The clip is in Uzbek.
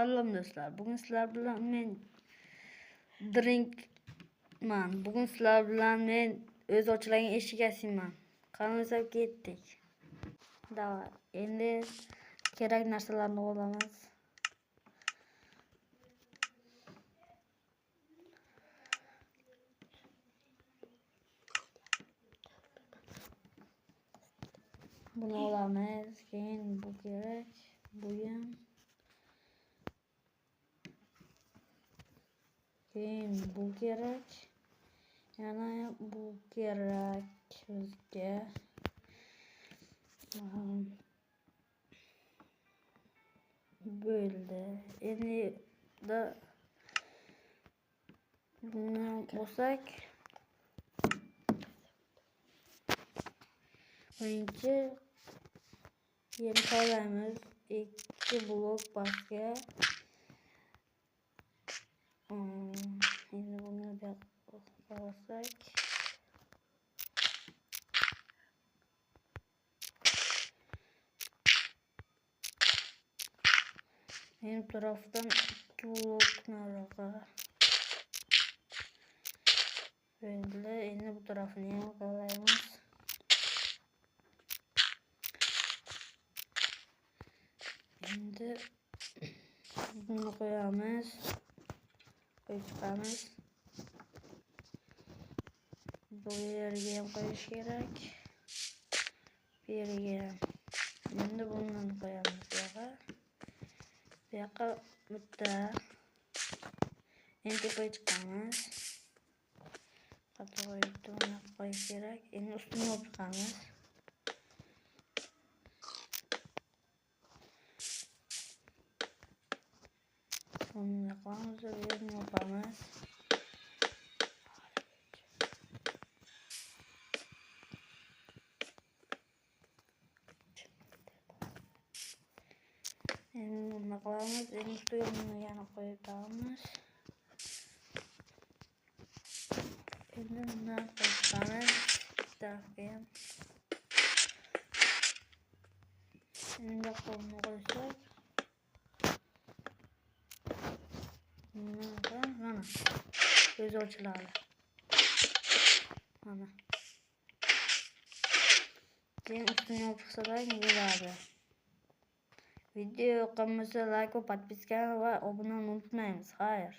Salom do'stlar. Bugun sizlar bilan men drinkman. Bugun sizlar bilan men o'z ochilgan eshik yasinman. Qanday ketdik. Davay. Endi kerak narsalarni olamiz. Bunu olamiz. Keyin bu kerak. Bu ham. Keyin bu kerak. Yana bu kerak bizga. Böyle. Endi da bunu olsak birinchi yeni koyamiz 2 blok başka. Endi bunu da koysak. Benim taraftan 2 blok naraga. Böyle endi bu tarafını ham koyamiz. Endi bunu koyamiz. Koyamiz. Bu yerga ham qo'yish kerak. Bu yerga. Endi buni qo'yamiz bu yoqqa. Bu yoqqa bitta. Endi chiqamiz. Qato'yni qo'yish kerak. Endi ustini olib chiqamiz. Bunu yapamız, bunu yapamız. Bunu yapamız, en üstüne bunu yana koyacağız. Şimdi bunu koyacağız. Takayım. Şimdi bunu koyacağız. Mana göz ochiladi. Mana. Keyin ustini olib chiqsalar bo'ladi. Video yoqqanmasa like va podpiska va obunani unutmaymiz. Xayr.